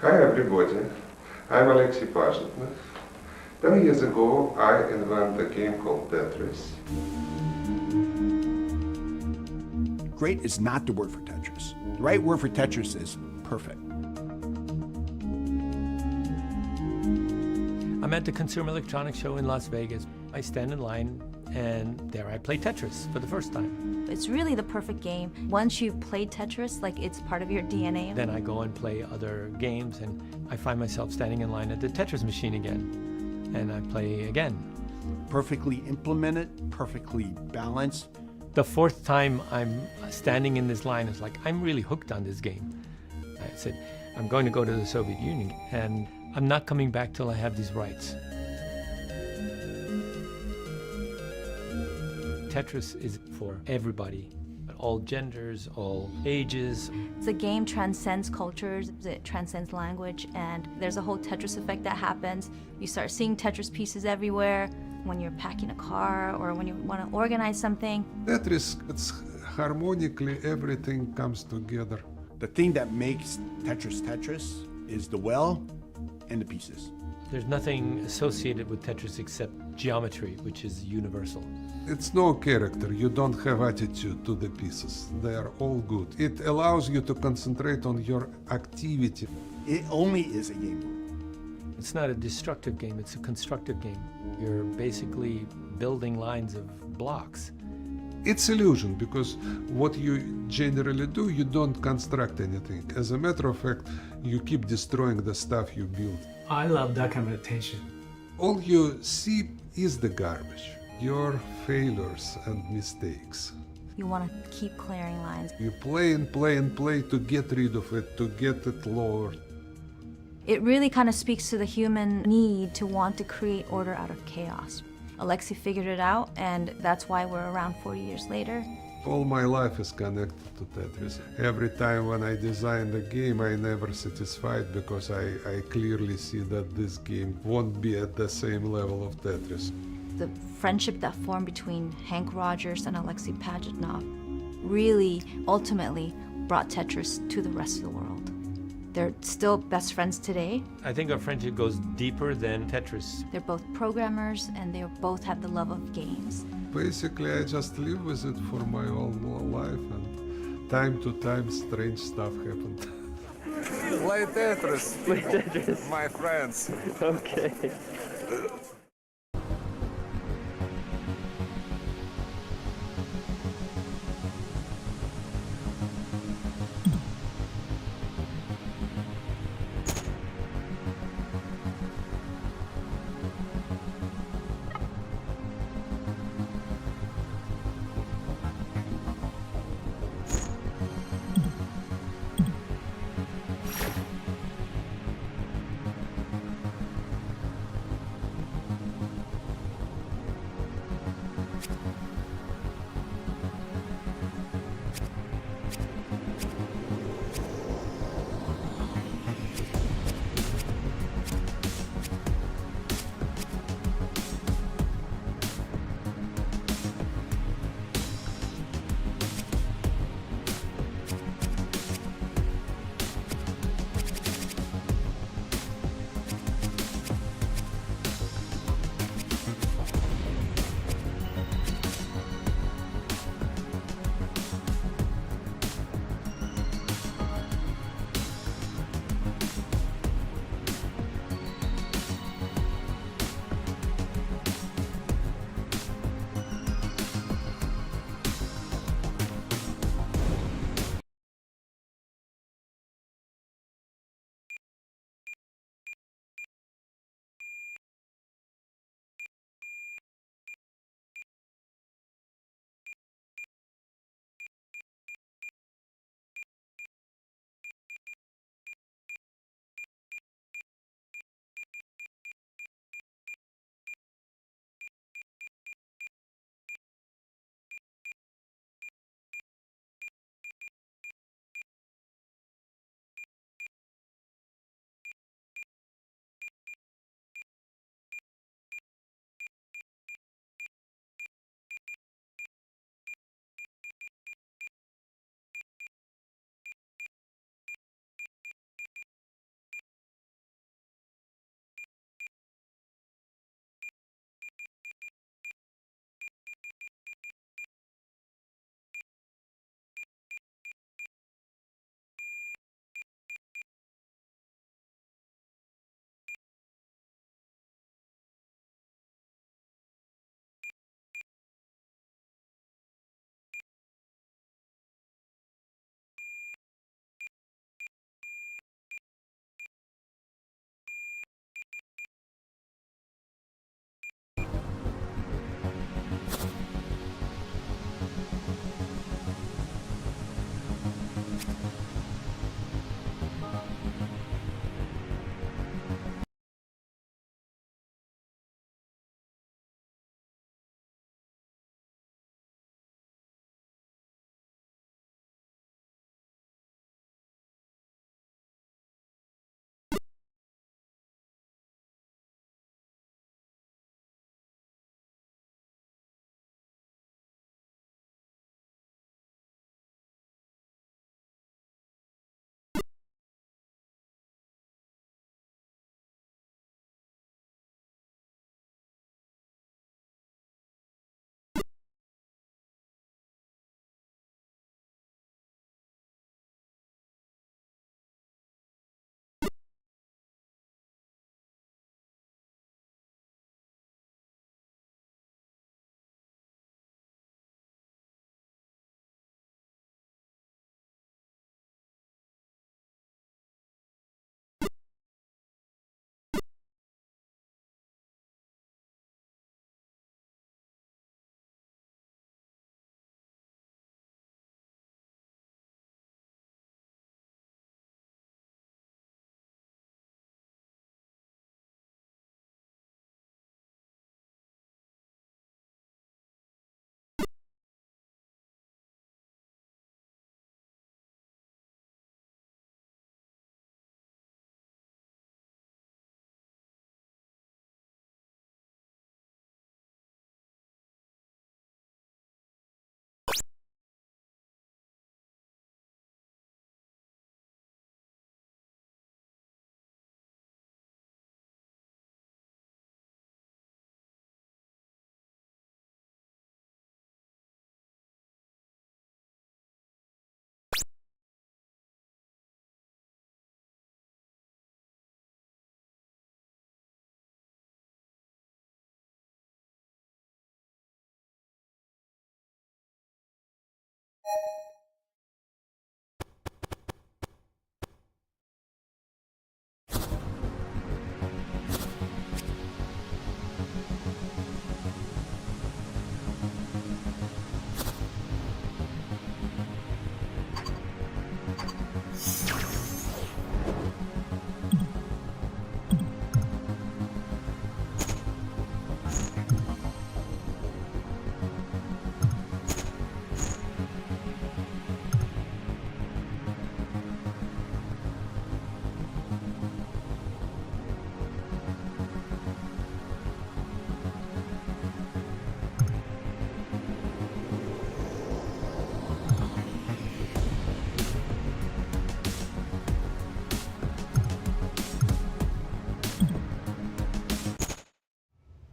Hi everybody, I'm Alexei Pajitnov. 10 years ago, I invented a game called Tetris. Great is not the word for Tetris. The right word for Tetris is perfect. I'm at the Consumer Electronics Show in Las Vegas. I stand in line and there I play Tetris for the first time. It's really the perfect game. Once you've played Tetris, like it's part of your DNA. Then I go and play other games and I find myself standing in line at the Tetris machine again. And I play again. Perfectly implemented, perfectly balanced. The fourth time I'm standing in this line, it's like, I'm really hooked on this game. I said, I'm going to go to the Soviet Union and I'm not coming back till I have these rights. Tetris is for everybody, all genders, all ages. The game transcends cultures, it transcends language, and there's a whole Tetris effect that happens. You start seeing Tetris pieces everywhere when you're packing a car or when you want to organize something. Tetris, it's harmonically, everything comes together. The thing that makes Tetris Tetris is the well and the pieces. There's nothing associated with Tetris except geometry, which is universal. It's no character, you don't have attitude to the pieces. They are all good. It allows you to concentrate on your activity. It only is a game. It's not a destructive game, it's a constructive game. You're basically building lines of blocks. It's illusion, because what you generally do, you don't construct anything. As a matter of fact, you keep destroying the stuff you build. I love that kind of attention. All you see is the garbage, your failures and mistakes. You want to keep clearing lines. You play and play and play to get rid of it, to get it lowered. It really kind of speaks to the human need to want to create order out of chaos. Alexei figured it out, and that's why we're around 40 years later. All my life is connected to Tetris. Every time when I design the game, I never satisfied because I clearly see that this game won't be at the same level of Tetris. The friendship that formed between Hank Rogers and Alexei Pajitnov really, ultimately, brought Tetris to the rest of the world. They're still best friends today. I think our friendship goes deeper than Tetris. They're both programmers and they both have the love of games. Basically, I just live with it for my whole life, and time to time strange stuff happened. Play Tetris. Play Tetris. My friends. Okay.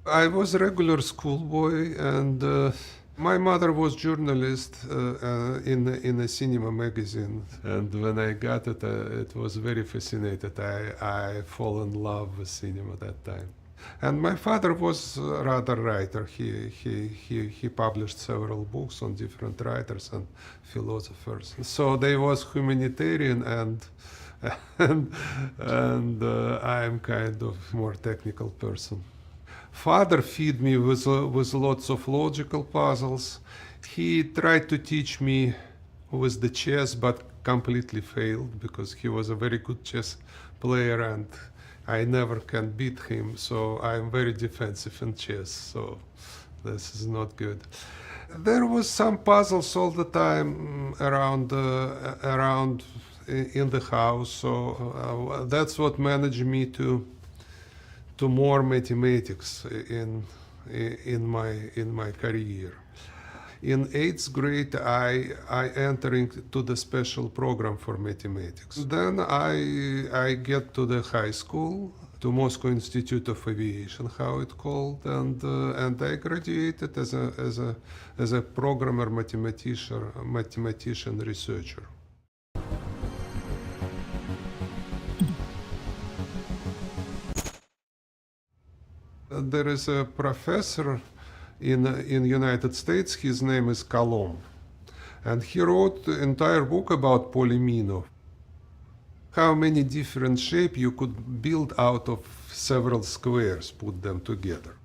I was a regular schoolboy, and my mother was journalist in a cinema magazine. And when I got it, it was very fascinated. I fall in love with cinema that time. And my father was rather writer. He published several books on different writers and philosophers. So they was humanitarian and I'm kind of more technical person. Father feed me with lots of logical puzzles. He tried to teach me with the chess, but completely failed because he was a very good chess player and I never can beat him. So I'm very defensive in chess. So this is not good. There was some puzzles all the time around in the house. So that's what managed me to more mathematics in my career. In 8th grade, I entering to the special program for mathematics. Then I get to the high school, to Moscow Institute of Aviation, how it called, and I graduated as a programmer, mathematician, researcher. There is a professor in United States. His name is Coulomb, and he wrote the entire book about polyomino. How many different shapes you could build out of several squares, put them together.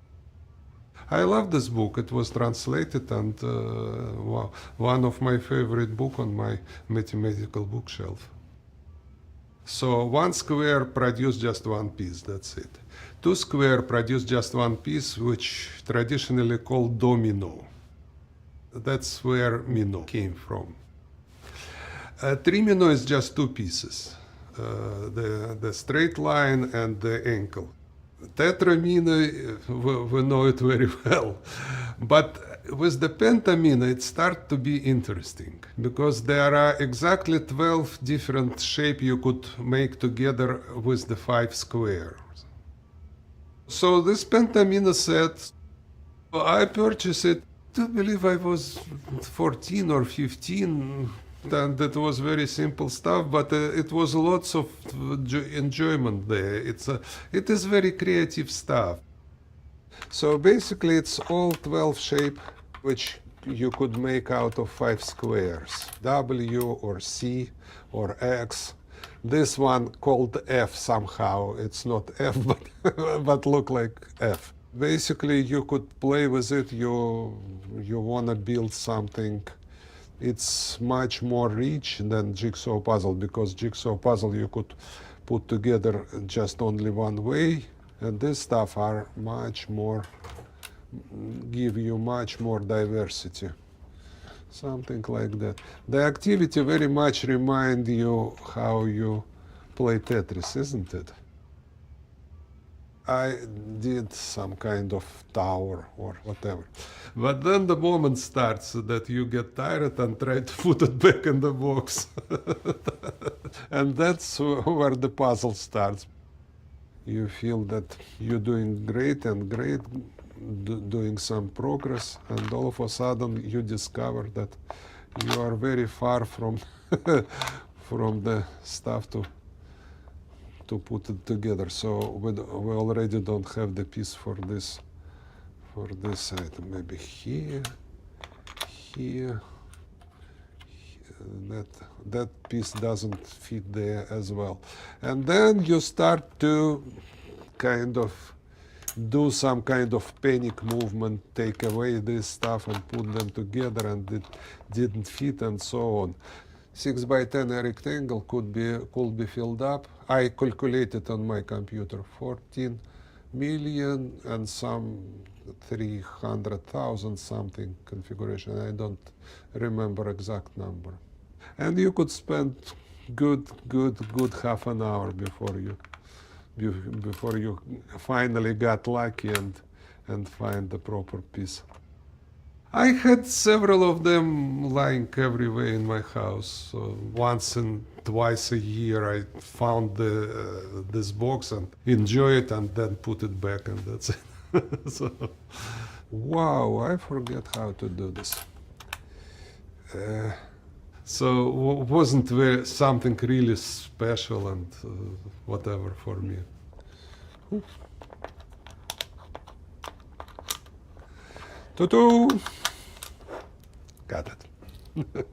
I love this book. It was translated and one of my favorite books on my mathematical bookshelf. So one square produced just one piece, that's it. Two square produce just one piece, which traditionally called domino. That's where mino came from. Trimino is just two pieces, the straight line and the ankle. Tetramino, we know it very well. But with the pentamino, it starts to be interesting because there are exactly 12 different shapes you could make together with the 5 squares. So this pentamino set, I purchased it, I believe I was 14 or 15, and it was very simple stuff, but it was lots of enjoyment there. It is very creative stuff. So basically it's all 12 shapes which you could make out of 5 squares, W or C or X. This one called F somehow. It's not F, but look like F. Basically, you could play with it. You want to build something. It's much more rich than jigsaw puzzle because jigsaw puzzle you could put together just only one way, and this stuff are much more, give you much more diversity. Something like that. The activity very much remind you how you play Tetris, isn't it? I did some kind of tower or whatever. But then the moment starts that you get tired and try to put it back in the box. And that's where the puzzle starts. You feel that you're doing great and great, doing some progress, and all of a sudden you discover that you are very far from from the stuff to put it together. So we already don't have the piece for this item. Maybe here, here, that piece doesn't fit there as well. And then you start to kind of do some kind of panic movement, take away this stuff and put them together, and it didn't fit, and so on. 6 by 10 rectangle could be filled up. I calculated on my computer 14 million and some 300,000 something configuration. I don't remember exact number. And you could spend good half an hour before you finally got lucky and find the proper piece. I had several of them lying everywhere in my house. So once and twice a year, I found this box and enjoy it, and then put it back, and that's it. So, wow, I forget how to do this. So wasn't something really special and whatever for me. Ooh. Tutu! Got it.